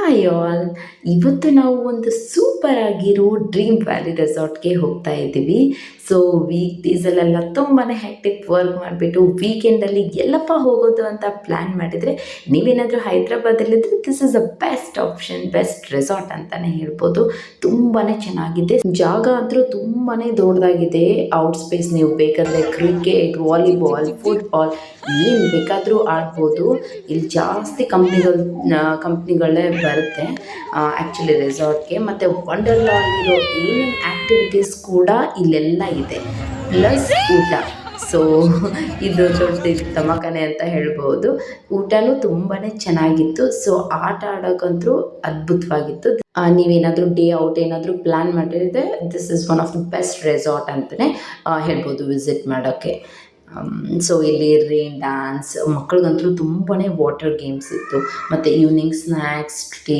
Hi all. ಇವತ್ತು ನಾವು ಒಂದು ಸೂಪರ್ ಆಗಿರೋ ಡ್ರೀಮ್ ವ್ಯಾಲಿ ರೆಸಾರ್ಟ್ಗೆ ಹೋಗ್ತಾ ಇದ್ದೀವಿ. ಸೊ ವೀಕ್ ಡೇಸಲ್ಲೆಲ್ಲ ತುಂಬಾ ಹೆಕ್ಟಿಕ್ ವರ್ಕ್ ಮಾಡಿಬಿಟ್ಟು ವೀಕೆಂಡಲ್ಲಿ ಎಲ್ಲಪ್ಪ ಹೋಗೋದು ಅಂತ ಪ್ಲ್ಯಾನ್ ಮಾಡಿದರೆ, ನೀವೇನಾದರೂ ಹೈದ್ರಾಬಾದಲ್ಲಿದ್ದರೆ this is a best option, best resort ಅಂತಲೇ ಹೇಳ್ಬೋದು. ತುಂಬಾ ಚೆನ್ನಾಗಿದೆ, ಜಾಗ ಅಂತೂ ತುಂಬಾ ದೊಡ್ಡದಾಗಿದೆ. ಔಟ್ ಸ್ಪೇಸ್, ನೀವು ಬೇಕಾದರೆ ಕ್ರಿಕೆಟ್, ವಾಲಿಬಾಲ್, ಫುಟ್ಬಾಲ್ ಏನು ಬೇಕಾದರೂ ಆಡ್ಬೋದು. ಇಲ್ಲಿ ಜಾಸ್ತಿ ಕಂಪ್ನಿಗಳೇ ಬರುತ್ತೆ ಆ್ಯಕ್ಚುಲಿ ರೆಸಾರ್ಟ್ಗೆ. ಮತ್ತು ವಂಡರ್ಲಾ ಅಲ್ಲಿರೋ ಏನೇನು ಆ್ಯಕ್ಟಿವಿಟೀಸ್ ಕೂಡ ಇಲ್ಲೆಲ್ಲ ಇದೆ, ಪ್ಲಸ್ ಊಟ. ಸೊ ಇದು ದೊಡ್ಡ ತಮಕನೆ ಅಂತ ಹೇಳ್ಬೋದು. ಊಟನೂ ತುಂಬಾ ಚೆನ್ನಾಗಿತ್ತು. ಸೊ ಆಟ ಆಡೋಕ್ಕಂತೂ ಅದ್ಭುತವಾಗಿತ್ತು. ನೀವೇನಾದರೂ ಡೇ ಔಟ್ ಏನಾದರೂ ಪ್ಲ್ಯಾನ್ ಮಾಡಿದರೆ this is one of the best resort ಅಂತಲೇ ಹೇಳ್ಬೋದು ವಿಸಿಟ್ ಮಾಡೋಕ್ಕೆ. ಸೊ ಇಲ್ಲಿ ರೈನ್ ಡ್ಯಾನ್ಸ್, ಮಕ್ಕಳಿಗಂತೂ ತುಂಬಾ ವಾಟರ್ ಗೇಮ್ಸ್ ಇತ್ತು, ಮತ್ತು ಈವ್ನಿಂಗ್ ಸ್ನ್ಯಾಕ್ಸ್, ಟೀ.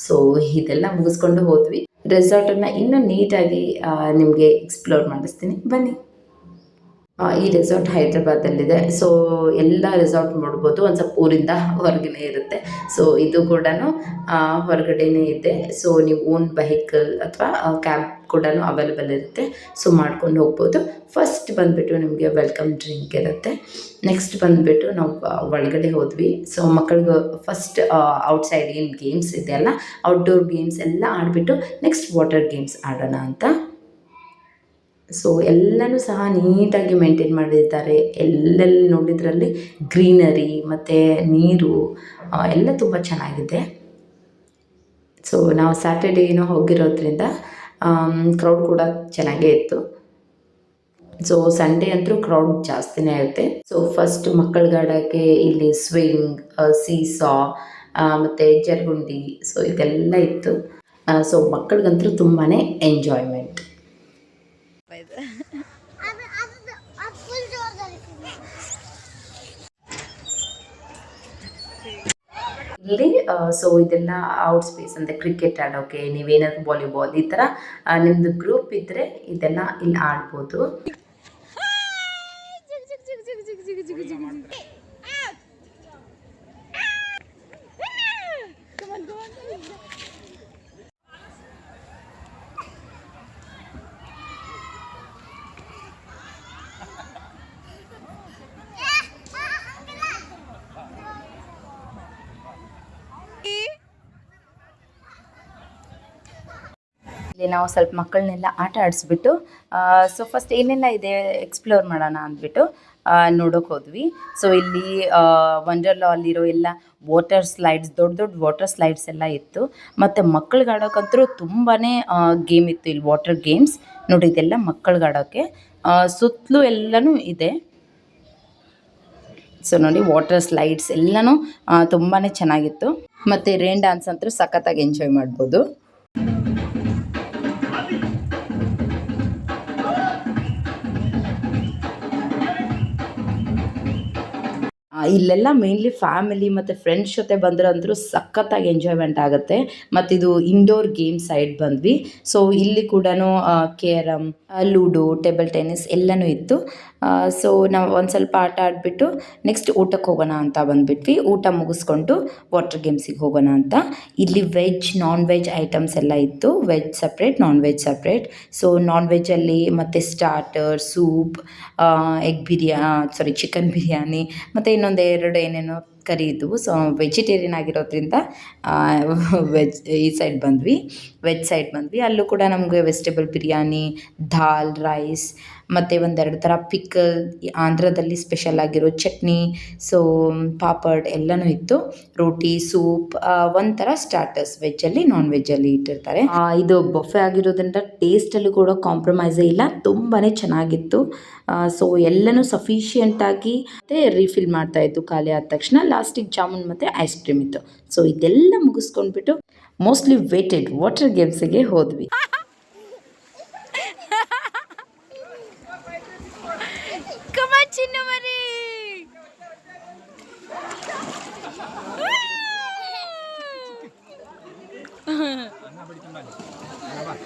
ಸೊ ಇದೆಲ್ಲ ಮುಗಿಸ್ಕೊಂಡು ಹೋದ್ವಿ. ರೆಸಾರ್ಟನ್ನು ಇನ್ನೂ ನೀಟಾಗಿ ನಿಮಗೆ ಎಕ್ಸ್ಪ್ಲೋರ್ ಮಾಡಿಸ್ತೀನಿ, ಬನ್ನಿ. ಈ ರೆಸಾರ್ಟ್ ಹೈದ್ರಾಬಾದಲ್ಲಿದೆ. ಸೊ ಎಲ್ಲ ರೆಸಾರ್ಟ್ ನೋಡ್ಬೋದು, ಒಂದು ಸ್ವಲ್ಪ ಊರಿಂದ ಹೊರಗೇ ಇರುತ್ತೆ. ಸೊ ಇದು ಕೂಡ ಹೊರಗಡೆನೇ ಇದೆ. ಸೊ ನೀವು ಓನ್ ವೆಹಿಕಲ್ ಅಥವಾ ಕ್ಯಾಬ್ ಕೂಡ ಅವೈಲೇಬಲ್ ಇರುತ್ತೆ. ಸೊ ಮಾಡ್ಕೊಂಡು ಹೋಗ್ಬೋದು. ಫಸ್ಟ್ ಬಂದುಬಿಟ್ಟು ನಿಮಗೆ ವೆಲ್ಕಮ್ ಡ್ರಿಂಕ್ ಇರುತ್ತೆ. ನೆಕ್ಸ್ಟ್ ಬಂದುಬಿಟ್ಟು ನಾವು ಒಳಗಡೆ ಹೋದ್ವಿ. ಸೊ ಮಕ್ಕಳಿಗೆ ಫಸ್ಟ್ ಔಟ್ಸೈಡ್ ಏನು ಗೇಮ್ಸ್ ಇದೆಯಲ್ಲ, ಔಟ್ಡೋರ್ ಗೇಮ್ಸ್ ಎಲ್ಲ ಆಡಿಬಿಟ್ಟು ನೆಕ್ಸ್ಟ್ ವಾಟರ್ ಗೇಮ್ಸ್ ಆಡೋಣ ಅಂತ. ಸೊ ಎಲ್ಲನೂ ಸಹ ನೀಟಾಗಿ ಮೇಂಟೈನ್ ಮಾಡಿರ್ತಾರೆ. ಎಲ್ಲೆಲ್ಲಿ ನೋಡಿದ್ರಲ್ಲಿ ಗ್ರೀನರಿ ಮತ್ತು ನೀರು ಎಲ್ಲ ತುಂಬ ಚೆನ್ನಾಗಿದೆ. ಸೊ ನಾವು ಸ್ಯಾಟರ್ಡೇ ಏನೋ ಹೋಗಿರೋದ್ರಿಂದ ಕ್ರೌಡ್ ಕೂಡ ಚೆನ್ನಾಗೇ ಇತ್ತು. ಸೊ ಸಂಡೇ ಅಂತೂ ಕ್ರೌಡ್ ಜಾಸ್ತಿನೇ ಇರುತ್ತೆ. ಸೊ ಫಸ್ಟ್ ಮಕ್ಕಳಿಗೆ ಆಡೋಕ್ಕೆ ಇಲ್ಲಿ ಸ್ವಿಂಗ್, ಸೀಸಾ ಮತ್ತು ಜರ್ಗುಂಡಿ, ಸೊ ಇದೆಲ್ಲ ಇತ್ತು. ಸೊ ಮಕ್ಕಳಿಗಂತೂ ತುಂಬಾ ಎಂಜಾಯ್ಮೆಂಟ್. ಇಲ್ಲಿ ಸೊ ಇದೆಲ್ಲ ಔಟ್ ಸ್ಪೇಸ್ ಅಂದರೆ ಕ್ರಿಕೆಟ್ ಆಡೋಕ್ಕೆ, ನೀವೇನಾದರೂ ವಾಲಿಬಾಲ್ ಈ ಥರ ನಿಮ್ಮದು ಗ್ರೂಪ್ ಇದ್ದರೆ ಇದೆಲ್ಲ ಇಲ್ಲಿ ಆಡ್ಬೋದು. ಇಲ್ಲಿ ನಾವು ಸ್ವಲ್ಪ ಮಕ್ಕಳನ್ನೆಲ್ಲ ಆಟ ಆಡಿಸ್ಬಿಟ್ಟು ಸೊ ಫಸ್ಟ್ ಏನೆಲ್ಲ ಇದೆ ಎಕ್ಸ್ಪ್ಲೋರ್ ಮಾಡೋಣ ಅಂದ್ಬಿಟ್ಟು ನೋಡೋಕೆ ಹೋದ್ವಿ. ಸೊ ಇಲ್ಲಿ ವಂಡರ್ಲಾ ಅಲ್ಲಿರೋ ಎಲ್ಲ ವಾಟರ್ ಸ್ಲೈಡ್ಸ್, ದೊಡ್ಡ ದೊಡ್ಡ ವಾಟರ್ ಸ್ಲೈಡ್ಸ್ ಎಲ್ಲ ಇತ್ತು. ಮತ್ತು ಮಕ್ಕಳಿಗೆ ಆಡೋಕ್ಕಂತೂ ತುಂಬಾ ಗೇಮ್ ಇತ್ತು ಇಲ್ಲಿ, ವಾಟರ್ ಗೇಮ್ಸ್. ನೋಡಿ ಇದೆಲ್ಲ ಮಕ್ಕಳಿಗೆ ಆಡೋಕ್ಕೆ, ಸುತ್ತಲೂ ಎಲ್ಲನೂ ಇದೆ. ಸೊ ನೋಡಿ ವಾಟರ್ ಸ್ಲೈಡ್ಸ್ ಎಲ್ಲನೂ ತುಂಬಾ ಚೆನ್ನಾಗಿತ್ತು. ಮತ್ತು ರೈನ್ ಡ್ಯಾನ್ಸ್ ಅಂತೂ ಸಖತ್ತಾಗಿ ಎಂಜಾಯ್ ಮಾಡ್ಬೋದು. ಇಲ್ಲೆಲ್ಲ ಮೇನ್ಲಿ ಫ್ಯಾಮಿಲಿ ಮತ್ತು ಫ್ರೆಂಡ್ಸ್ ಜೊತೆ ಬಂದರೆ ಅಂದರೂ ಸಖತ್ತಾಗಿ ಎಂಜಾಯ್ಮೆಂಟ್ ಆಗುತ್ತೆ. ಮತ್ತು ಇದು ಇಂಡೋರ್ ಗೇಮ್ ಸೈಡ್ ಬಂದ್ವಿ. ಸೊ ಇಲ್ಲಿ ಕೂಡ ಕೇರಮ್, ಲೂಡೋ, ಟೇಬಲ್ ಟೆನ್ನಿಸ್ ಎಲ್ಲನೂ ಇತ್ತು. ಸೊ ನಾವು ಒಂದು ಸ್ವಲ್ಪ ಆಟ ಆಡಿಬಿಟ್ಟು ನೆಕ್ಸ್ಟ್ ಊಟಕ್ಕೆ ಹೋಗೋಣ ಅಂತ ಬಂದುಬಿಟ್ವಿ. ಊಟ ಮುಗಿಸ್ಕೊಂಡು ವಾಟರ್ ಗೇಮ್ಸಿಗೆ ಹೋಗೋಣ ಅಂತ. ಇಲ್ಲಿ ವೆಜ್, ನಾನ್ ವೆಜ್ ಐಟಮ್ಸ್ ಎಲ್ಲ ಇತ್ತು. Veg separate, non veg separate. So non ವೆಜ್ಜಲ್ಲಿ ಮತ್ತು ಸ್ಟಾರ್ಟರ್, ಸೂಪ್, ಚಿಕನ್ ಬಿರಿಯಾನಿ ಮತ್ತು ಇನ್ನೊಂದು ಎರಡು ಏನೇನೋ ಕರಿ ಇದ್ದವು. ಸೊ ವೆಜಿಟೇರಿಯನ್ ಆಗಿರೋದ್ರಿಂದ ವೆಜ್ ಸೈಡ್ ಬಂದ್ವಿ. ಅಲ್ಲೂ ಕೂಡ ನಮಗೆ ವೆಜಿಟೇಬಲ್ ಬಿರಿಯಾನಿ, ದಾಲ್, ರೈಸ್ ಮತ್ತು ಒಂದೆರಡು ಥರ ಪಿಕಲ್, ಆಂಧ್ರದಲ್ಲಿ ಸ್ಪೆಷಲ್ ಆಗಿರೋ ಚಟ್ನಿ, ಸೊ ಪಾಪಡ್ ಎಲ್ಲನೂ ಇತ್ತು. ರೋಟಿ, ಸೂಪ್, ಒಂಥರ ಸ್ಟಾರ್ಟರ್ಸ್ ವೆಜ್ಜಲ್ಲಿ, ನಾನ್ ವೆಜ್ಜಲ್ಲಿ ಇಟ್ಟಿರ್ತಾರೆ. ಇದು ಬಫೆ ಆಗಿರೋದ್ರಿಂದ ಟೇಸ್ಟಲ್ಲೂ ಕೂಡ ಕಾಂಪ್ರಮೈಸೇ ಇಲ್ಲ, ತುಂಬಾ ಚೆನ್ನಾಗಿತ್ತು. ಸೊ ಎಲ್ಲನೂ ಸಫಿಷಿಯೆಂಟಾಗಿ ಮತ್ತು ರೀಫಿಲ್ ಮಾಡ್ತಾಯಿತ್ತು ಖಾಲಿ ಆದ ತಕ್ಷಣ. ಲಾಸ್ಟಿಗೆ ಜಾಮೂನ್ ಮತ್ತು ಐಸ್ ಕ್ರೀಮ್ ಇತ್ತು. ಸೊ ಇದೆಲ್ಲ ಮುಗಿಸ್ಕೊಂಡ್ಬಿಟ್ಟು ಮೋಸ್ಟ್ಲಿ ವೇಟೆಡ್ ವಾಟರ್ ಗೇಮ್ಸಿಗೆ ಹೋದ್ವಿ.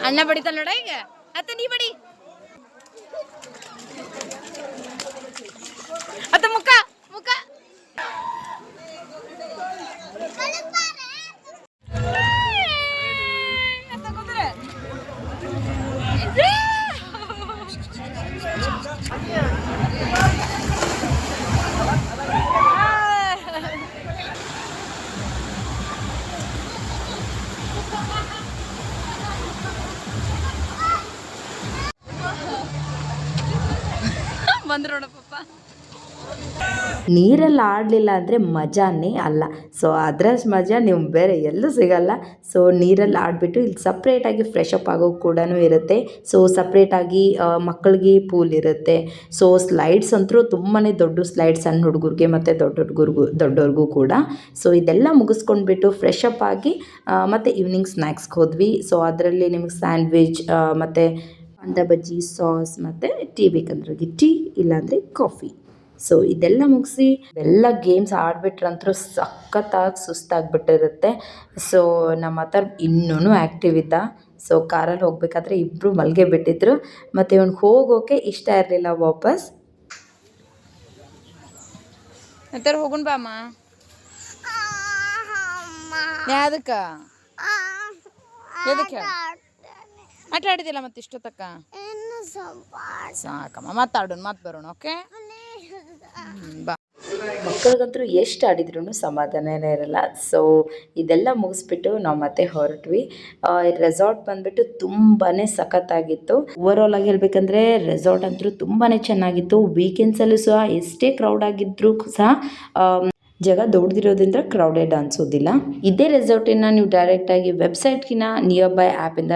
ಅಣ್ಣ ಬಡಿತ ನೋಡ ಈಗ ಅತ್ತ ನೀ ಬಡಿ ಅತ್ತ ಮುಖ ಮುಖ ಬಂದ್ರು ನೋಡಪ್ಪ. ನೀರಲ್ಲಿ ಆಡಲಿಲ್ಲ ಅಂದರೆ ಮಜಾನೇ ಅಲ್ಲ. ಸೊ ಅದರಷ್ಟು ಮಜಾ ನೀವು ಬೇರೆ ಎಲ್ಲೂ ಸಿಗಲ್ಲ. ಸೊ ನೀರಲ್ಲಿ ಆಡಿಬಿಟ್ಟು ಇಲ್ಲಿ ಸಪ್ರೇಟಾಗಿ ಫ್ರೆಶ್ ಅಪ್ ಆಗೋದು ಕೂಡ ಇರುತ್ತೆ. ಸೊ ಸಪ್ರೇಟಾಗಿ ಮಕ್ಕಳಿಗೆ ಪೂಲ್ ಇರುತ್ತೆ. ಸೊ ಸ್ಲೈಡ್ಸ್ ಅಂತೂ ತುಂಬಾ ದೊಡ್ಡ ಸ್ಲೈಡ್, ಸಣ್ಣ ಹುಡುಗರಿಗೆ ಮತ್ತು ದೊಡ್ಡವ್ರಿಗೂ ಕೂಡ. ಸೊ ಇದೆಲ್ಲ ಮುಗಿಸ್ಕೊಂಡ್ಬಿಟ್ಟು ಫ್ರೆಶ್ ಅಪ್ ಆಗಿ ಮತ್ತು ಈವ್ನಿಂಗ್ ಸ್ನ್ಯಾಕ್ಸ್ಗೆ ಹೋದ್ವಿ. ಸೊ ಅದರಲ್ಲಿ ನಿಮಗೆ ಸ್ಯಾಂಡ್ವಿಚ್ ಮತ್ತು ಕಾಂದ ಬಜ್ಜಿ, ಸಾಸ್ ಮತ್ತು ಟೀ ಬೇಕಂದ್ರೆ ಟೀ, ಇಲ್ಲಾಂದರೆ ಕಾಫಿ. ಸೊ ಇದೆಲ್ಲ ಮುಗಿಸಿ ಎಲ್ಲ ಗೇಮ್ಸ್ ಆಡಿಬಿಟ್ರಂತೂ ಸಖತ್ತಾಗಿ ಸುಸ್ತಾಗಿಬಿಟ್ಟಿರುತ್ತೆ. ಸೊ ನಮ್ಮ ಹತ್ರ ಇನ್ನೂ ಆ್ಯಕ್ಟಿವ್ ಇದ್ದ. ಸೊ ಕಾರಲ್ಲಿ ಹೋಗ್ಬೇಕಾದ್ರೆ ಇಬ್ಬರು ಮಲ್ಗೆ ಬಿಟ್ಟಿದ್ರು. ಮತ್ತು ಇವ್ನಿಗೆ ಹೋಗೋಕೆ ಇಷ್ಟ ಇರಲಿಲ್ಲ ವಾಪಸ್. ಅಂತಾರೆ ಹೋಗುಣ ಬಾಮ್ಮ. ಯಾವ್ದಕ್ಕೆ ಎದಕ್ಕೆ ಆಟ ಆಡಿದಿಲ್ಲ ಮತ್ತೆ ಇಷ್ಟೊತ್ತಕ್ಕ? ಸಾಕಮ್ಮ, ಮಾತಾಡೋಣ, ಮತ್ತೆ ಬರೋಣ. ಓಕೆ ಬಾ. ಮಕ್ಕಳಿಗಂತೂ ಎಷ್ಟು ಆಡಿದ್ರೂ ಸಮಾಧಾನನೇ ಇರಲ್ಲ. ಸೊ ಇದೆಲ್ಲ ಮುಗಿಸ್ಬಿಟ್ಟು ನಾವು ಮತ್ತೆ ಹೊರಟ್ವಿ. ರೆಸಾರ್ಟ್ ಬಂದುಬಿಟ್ಟು ತುಂಬಾ ಸಖತ್ತಾಗಿತ್ತು. ಓವರಾಲ್ ಆಗಿ ಹೇಳ್ಬೇಕಂದ್ರೆ ರೆಸಾರ್ಟ್ ಅಂತೂ ತುಂಬಾ ಚೆನ್ನಾಗಿತ್ತು. ವೀಕೆಂಡ್ಸಲ್ಲೂ ಸಹ ಎಷ್ಟೇ ಕ್ರೌಡ್ ಆಗಿದ್ದರೂ ಸಹ ಜಾಗ ದೊಡ್ಡದಿರೋದ್ರಿಂದ ಕ್ರೌಡೆಡ್ ಅನಿಸೋದಿಲ್ಲ. ಇದೇ ರೆಸಾರ್ಟಿನ ನೀವು ಡೈರೆಕ್ಟಾಗಿ ವೆಬ್ಸೈಟ್ಗಿನ ನಿಯರ್ ಬೈ ಆ್ಯಪಿಂದ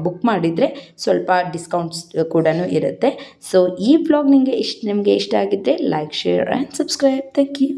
ಬುಕ್ ಮಾಡಿದರೆ ಸ್ವಲ್ಪ ಡಿಸ್ಕೌಂಟ್ಸ್ ಕೂಡ ಇರುತ್ತೆ. ಸೊ ಈ ವ್ಲಾಗ್ ನಿಮಗೆ ಇಷ್ಟ ಆಗಿದ್ದರೆ like, share and subscribe. Thank you.